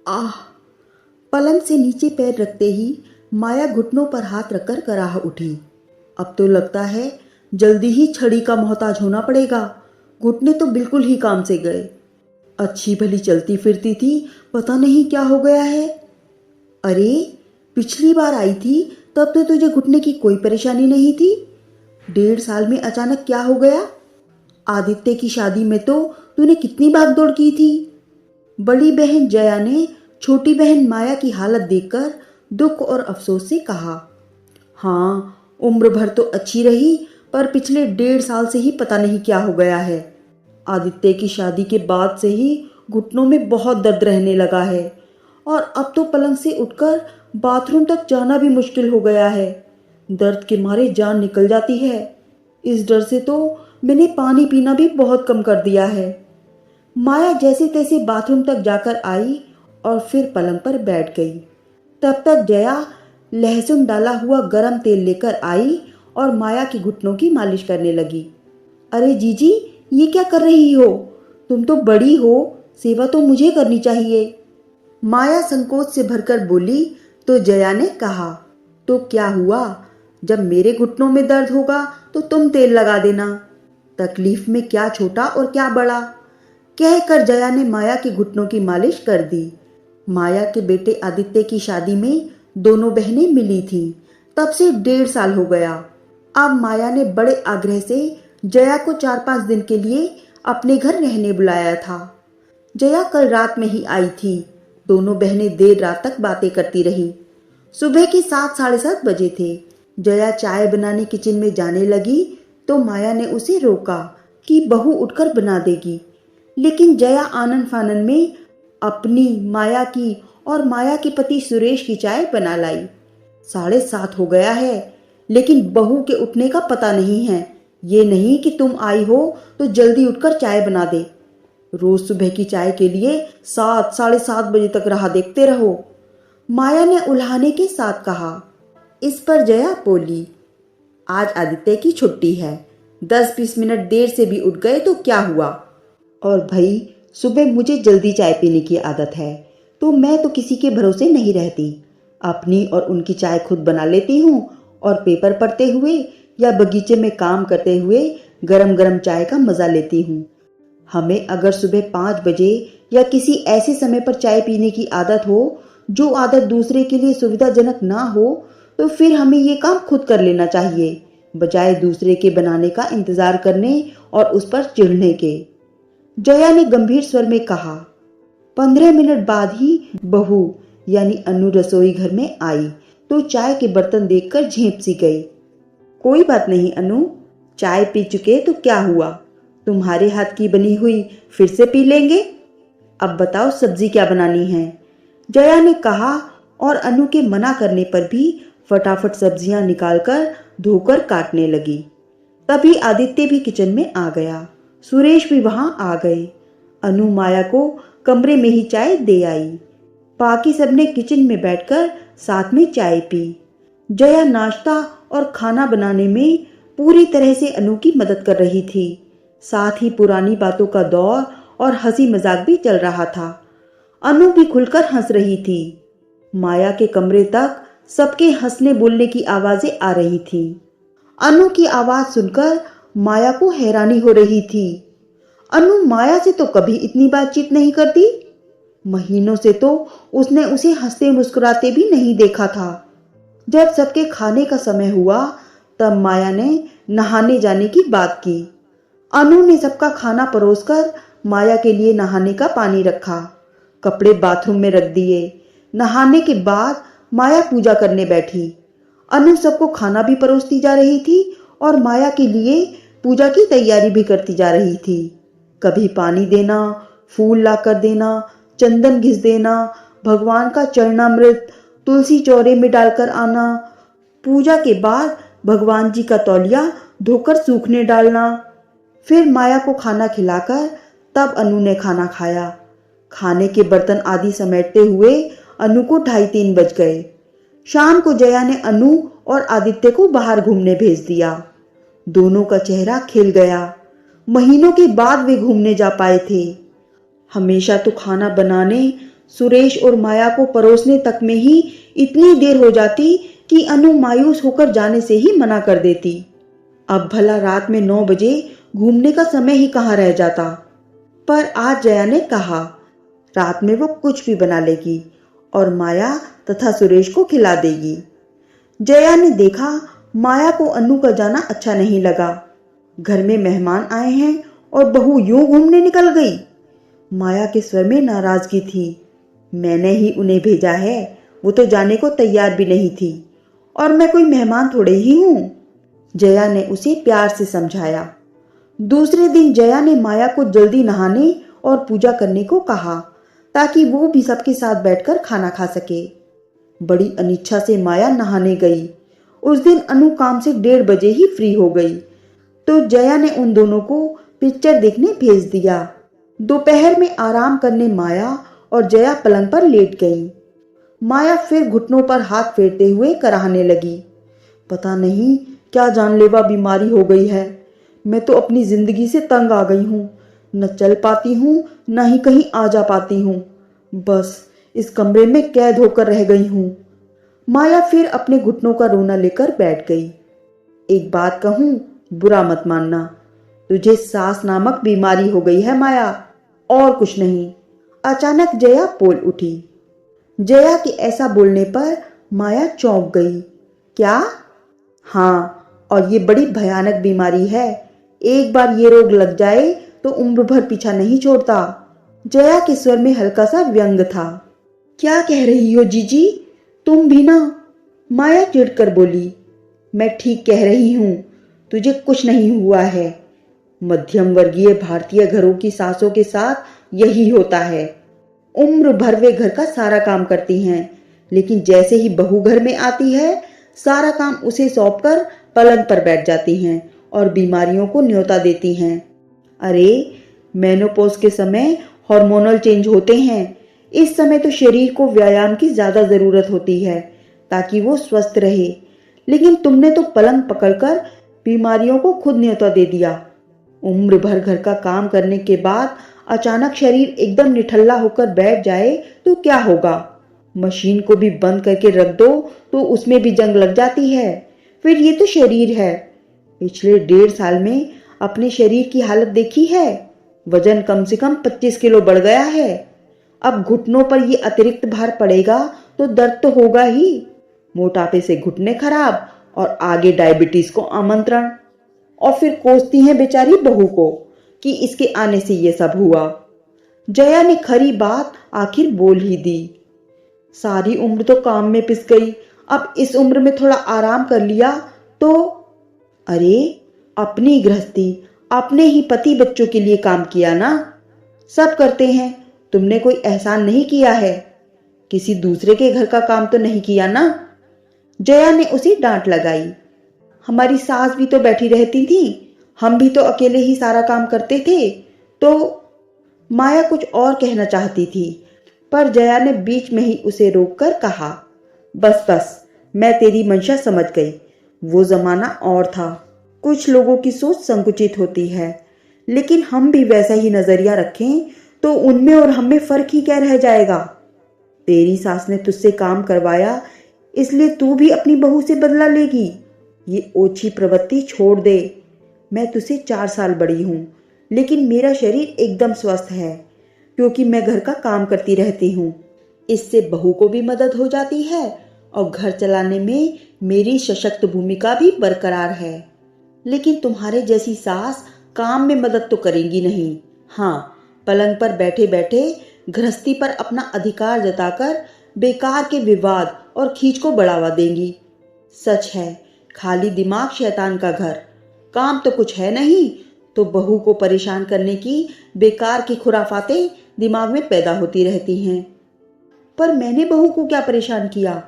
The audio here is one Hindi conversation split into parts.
आह! पलंग से नीचे पैर रखते ही माया घुटनों पर हाथ रखकर कराह उठी। अब तो लगता है जल्दी ही छड़ी का मोहताज होना पड़ेगा। घुटने तो बिल्कुल ही काम से गए। अच्छी भली चलती फिरती थी, पता नहीं क्या हो गया है। अरे, पिछली बार आई थी तब तो तुझे घुटने की कोई परेशानी नहीं थी। 1.5 साल में अचानक क्या हो गया? आदित्य की शादी में तो तूने कितनी भागदौड़ की थी। बड़ी बहन जया ने छोटी बहन माया की हालत देखकर दुख और अफसोस से कहा। हाँ, उम्र भर तो अच्छी रही, पर पिछले 1.5 साल से ही पता नहीं क्या हो गया है। आदित्य की शादी के बाद से ही घुटनों में बहुत दर्द रहने लगा है और अब तो पलंग से उठकर बाथरूम तक जाना भी मुश्किल हो गया है। दर्द के मारे जान निकल जाती है। इस डर से तो मैंने पानी पीना भी बहुत कम कर दिया है। माया जैसे तैसे बाथरूम तक जाकर आई और फिर पलंग पर बैठ गई। तब तक जया लहसुन डाला हुआ गरम तेल लेकर आई और माया की घुटनों की मालिश करने लगी। अरे जीजी, ये क्या कर रही हो? तुम तो बड़ी हो, सेवा तो मुझे करनी चाहिए। माया संकोच से भरकर बोली तो जया ने कहा, तो क्या हुआ? जब मेरे घुटनों में दर्द होगा तो तुम तेल लगा देना। तकलीफ में क्या छोटा और क्या बड़ा। कहकर जया ने माया के घुटनों की मालिश कर दी। माया के बेटे आदित्य की शादी में दोनों बहनें मिली थीं। तब से 1.5 साल हो गया। अब माया ने बड़े आग्रह से जया को 4-5 दिन के लिए अपने घर रहने बुलाया था। जया कल रात में ही आई थी। दोनों बहनें देर रात तक बातें करती रहीं। सुबह के 7-7:30 बजे थे। जया चाय बनाने किचन में जाने लगी तो माया ने उसे रोका कि बहू उठकर बना देगी, लेकिन जया आनन फानन में अपनी, माया की और माया के पति सुरेश की चाय बना लाई। 7:30 हो गया है, लेकिन बहू के उठने का पता नहीं है। ये नहीं कि तुम आई हो तो जल्दी उठकर चाय बना दे। रोज सुबह की चाय के लिए 7-7:30 बजे तक राह देखते रहो, माया ने उल्हाने के साथ कहा। इस पर जया बोली, आज आदित्य की छुट्टी है। 10-20 मिनट देर से भी उठ गए तो क्या हुआ? और भाई, सुबह मुझे जल्दी चाय पीने की आदत है, तो मैं तो किसी के भरोसे नहीं रहती। अपनी और उनकी चाय खुद बना लेती हूँ और पेपर पढ़ते हुए या बगीचे में काम करते हुए गरम गरम चाय का मजा लेती हूँ। हमें अगर सुबह 5 बजे या किसी ऐसे समय पर चाय पीने की आदत हो जो आदत दूसरे के लिए सुविधाजनक ना हो, तो फिर हमें ये काम खुद कर लेना चाहिए, बजाय दूसरे के बनाने का इंतजार करने और उस पर चिढ़ने के। जया ने गंभीर स्वर में कहा। 15 मिनट बाद ही बहू यानी अनु रसोई घर में आई तो चाय के बर्तन देखकर झेंप सी गई। कोई बात नहीं अनु, चाय पी चुके तो क्या हुआ? तुम्हारे हाथ की बनी हुई फिर से पी लेंगे। अब बताओ सब्जी क्या बनानी है? जया ने कहा और अनु के मना करने पर भी फटाफट सब्जियां निकालकर धोकर काटने लगी। तभी आदित्य भी किचन में आ गया। सुरेश भी वहां आ गए। अनु माया को कमरे में ही चाय दे आई। बाकी सबने किचन में बैठकर साथ में चाय पी। जया नाश्ता और खाना बनाने में पूरी तरह से अनु की मदद कर रही थी। साथ ही पुरानी बातों का दौर और हंसी मजाक भी चल रहा था। अनु भी खुलकर हंस रही थी। माया के कमरे तक सबके हंसने बोलने की आवाजें आ रही थी। अनु की आवाज सुनकर माया को हैरानी हो रही थी। अनु माया से तो कभी इतनी बातचीत नहीं करती। महीनों से तो उसने उसे हंसते मुस्कुराते भी नहीं देखा था। जब सबके खाने का समय हुआ तब माया ने नहाने जाने की बात की। अनु ने सबका खाना परोसकर माया के लिए नहाने का पानी रखा। कपड़े बाथरूम में रख दिए। नहाने के बाद माया पूजा करने बैठी। अनु सबको खाना भी परोसती जा रही थी और माया के लिए पूजा की तैयारी भी करती जा रही थी। कभी पानी देना, फूल लाकर देना, चंदन घिस देना, भगवान का चरणामृत तुलसी चौरे में डालकर आना, पूजा के बाद भगवान जी का तौलिया धोकर सूखने डालना। फिर माया को खाना खिलाकर तब अनु ने खाना खाया। खाने के बर्तन आदि समेटते हुए अनु को 2:30-3 बज गए। शाम को जया ने अनु और आदित्य को बाहर घूमने भेज दिया। दोनों का चेहरा खिल गया। महीनों के बाद वे घूमने जा पाए थे। हमेशा तो खाना बनाने, सुरेश और माया को परोसने तक में ही इतनी देर हो जाती कि अनु मायूस होकर जाने से ही मना कर देती। अब भला रात में 9 बजे घूमने का समय ही कहाँ रह जाता। पर आज जया ने कहा रात में वो कुछ भी बना लेगी और माया तथा सुरेश को खिला देगी। जया ने देखा माया को अनु का जाना अच्छा नहीं लगा। घर में मेहमान आए हैं और बहू यूं घूमने निकल गई। माया के स्वर में नाराजगी थी। मैंने ही उन्हें भेजा है, वो तो जाने को तैयार भी नहीं थी और मैं कोई मेहमान थोड़े ही हूं। जया ने उसे प्यार से समझाया। दूसरे दिन जया ने माया को जल्दी नहाने और पूजा करने को कहा ताकि वो भी सबके साथ बैठकर खाना खा सके। बड़ी अनिच्छा से माया नहाने गई। उस दिन अनु काम से 1:30 बजे ही फ्री हो गई तो जया ने उन दोनों को पिक्चर देखने भेज दिया। दोपहर में आराम करने माया और जया पलंग पर लेट गई। माया फिर घुटनों पर हाथ फेरते हुए कराहने लगी। पता नहीं क्या जानलेवा बीमारी हो गई है। मैं तो अपनी जिंदगी से तंग आ गई हूँ। न चल पाती हूँ न ही कहीं आ जा पाती हूँ। बस इस कमरे में कैद होकर रह गई हूँ। माया फिर अपने घुटनों का रोना लेकर बैठ गई। एक बात कहूँ, बुरा मत मानना, तुझे सांस नामक बीमारी हो गई है माया, और कुछ नहीं। अचानक जया बोल उठी। जया के ऐसा बोलने पर माया चौंक गई। क्या? हाँ, और ये बड़ी भयानक बीमारी है। एक बार ये रोग लग जाए तो उम्र भर पीछा नहीं छोड़ता। जया के स्वर में हल्का सा व्यंग था। क्या कह रही हो जीजी, तुम भी ना? माया चिढ़कर बोली। मैं ठीक कह रही हूँ, तुझे कुछ नहीं हुआ है। मध्यम वर्गीय भारतीय घरों की सासों के साथ यही होता है। उम्र भर वे घर का सारा काम करती हैं, लेकिन जैसे ही बहू घर में आती है सारा काम उसे सौंपकर पलंग पर बैठ जाती हैं और बीमारियों को न्योता देती हैं। अरे, मेनोपॉज के समय हार्मोनल चेंज होते हैं। इस समय तो शरीर को व्यायाम की ज्यादा जरूरत होती है ताकि वो स्वस्थ रहे, लेकिन तुमने तो पलंग पकड़कर बीमारियों को खुद न्योता दे दिया। उम्र भर घर का काम करने के बाद अचानक शरीर एकदम निठल्ला होकर बैठ जाए तो क्या होगा? मशीन को भी बंद करके रख दो तो उसमें भी जंग लग जाती है। फिर ये तो शरीर है। पिछले 1.5 साल में अपने शरीर की हालत देखी है। वजन कम से कम 25 किलो बढ़ गया है। अब घुटनों पर ये अतिरिक्त भार पड़ेगा तो दर्द तो होगा ही। मोटापे से घुटने खराब और आगे डायबिटीज को आमंत्रण। और फिर कोसती हैं बेचारी बहू को कि इसके आने से ये सब हुआ। जया ने खरी बात आखिर बोल ही दी। सारी उम्र तो काम में पिस गई, अब इस उम्र में थोड़ा आराम कर लिया तो। अरे, अपनी गृहस्थी, अपने ही पति बच्चों के लिए काम किया ना। सब करते हैं, तुमने कोई एहसान नहीं किया है। किसी दूसरे के घर का काम तो नहीं किया ना। जया ने उसे डांट लगाई। हमारी सास भी तो बैठी रहती थी, हम भी तो अकेले ही सारा काम करते थे। तो माया कुछ और कहना चाहती थी पर जया ने बीच में ही उसे रोककर कहा, बस बस, मैं तेरी मंशा समझ गई। वो जमाना और था। कुछ लोगों की सोच संकुचित होती है, लेकिन हम भी वैसा ही नजरिया रखें तो उनमें और हम में फर्क ही क्या रह जाएगा। तेरी सास ने तुझसे काम करवाया, इसलिए तू भी अपनी बहू से बदला लेगी। ये ओछी प्रवृत्ति छोड़ दे। मैं तुझसे 4 साल बड़ी हूँ, लेकिन मेरा शरीर एकदम स्वस्थ है क्योंकि मैं घर का काम करती रहती हूँ। इससे बहू को भी मदद हो जाती है और घर चलाने में मेरी सशक्त भूमिका भी बरकरार है। लेकिन तुम्हारे जैसी सास काम में मदद तो करेंगी नहीं। हाँ, पलंग पर बैठे बैठे गृहस्थी पर अपना अधिकार जताकर बेकार के विवाद और खींच को बढ़ावा देंगी। सच है, खाली दिमाग शैतान का घर। काम तो कुछ है नहीं तो बहू को परेशान करने की बेकार की खुराफातें दिमाग में पैदा होती रहती हैं। पर मैंने बहू को क्या परेशान किया?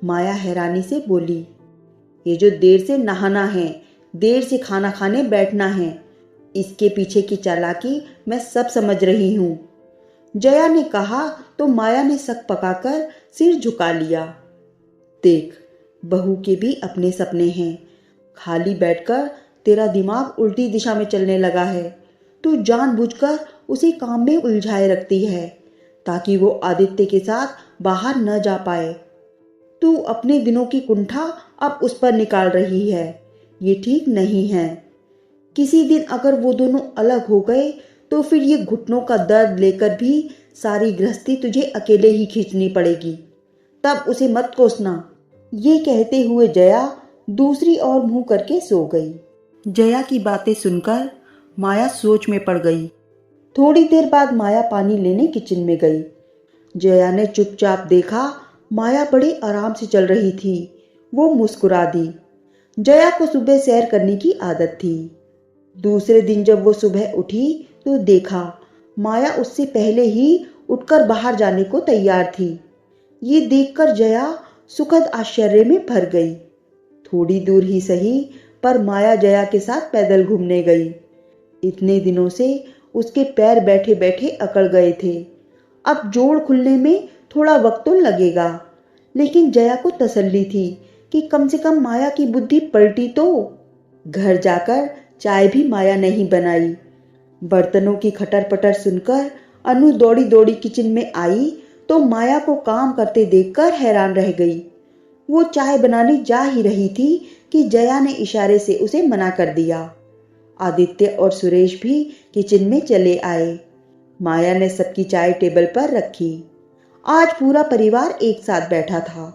माया हैरानी से बोली। ये जो देर से नहाना है, देर से खाना खाने बैठना है, इसके पीछे की चालाकी मैं सब समझ रही हूँ। जया ने कहा तो माया ने सक पकाकर सिर झुका लिया। देख, बहू के भी अपने सपने हैं। खाली बैठकर तेरा दिमाग उल्टी दिशा में चलने लगा है। तू जानबूझकर उसे काम में उलझाए रखती है ताकि वो आदित्य के साथ बाहर न जा पाए। तू अपने दिनों की कुंठा अब उस पर निकाल रही है, ये ठीक नहीं है। किसी दिन अगर वो दोनों अलग हो गए तो फिर ये घुटनों का दर्द लेकर भी सारी गृहस्थी तुझे अकेले ही खींचनी पड़ेगी, तब उसे मत कोसना। ये कहते हुए जया दूसरी ओर मुंह करके सो गई। जया की बातें सुनकर माया सोच में पड़ गई। थोड़ी देर बाद माया पानी लेने किचन में गई। जया ने चुपचाप देखा माया बड़े आराम से चल रही थी। वो मुस्कुरा दी। जया को सुबह सैर करने की आदत थी। दूसरे दिन जब वो सुबह उठी तो देखा माया उससे पहले ही उठकर बाहर जाने को तैयार थी। ये देखकर जया सुखद आश्चर्य में भर गई। थोड़ी दूर ही सही पर माया जया के साथ पैदल घूमने गई। इतने दिनों से उसके पैर बैठे बैठे अकड़ गए थे। अब जोड़ खुलने में थोड़ा वक्त तो लगेगा, लेकिन जया को तसल्ली थी कि कम से कम माया की बुद्धि पलटी तो। घर जाकर चाय भी माया नहीं बनाई। बर्तनों की खटर पटर सुनकर अनु दौड़ी दौड़ी किचन में आई तो माया को काम करते देखकर हैरान रह गई। वो चाय बनाने जा ही रही थी कि जया ने इशारे से उसे मना कर दिया। आदित्य और सुरेश भी किचन में चले आए। माया ने सबकी चाय टेबल पर रखी। आज पूरा परिवार एक साथ बैठा था।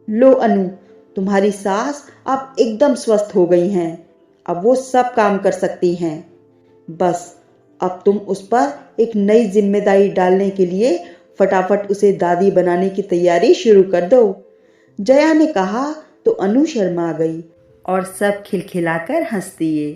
लो अनु, तुम्हारी सास अब एकदम स्वस्थ हो गई हैं। अब वो सब काम कर सकती हैं। बस अब तुम उस पर एक नई जिम्मेदारी डालने के लिए फटाफट उसे दादी बनाने की तैयारी शुरू कर दो। जया ने कहा तो अनु शर्मा गई और सब खिलखिलाकर हंस दिए।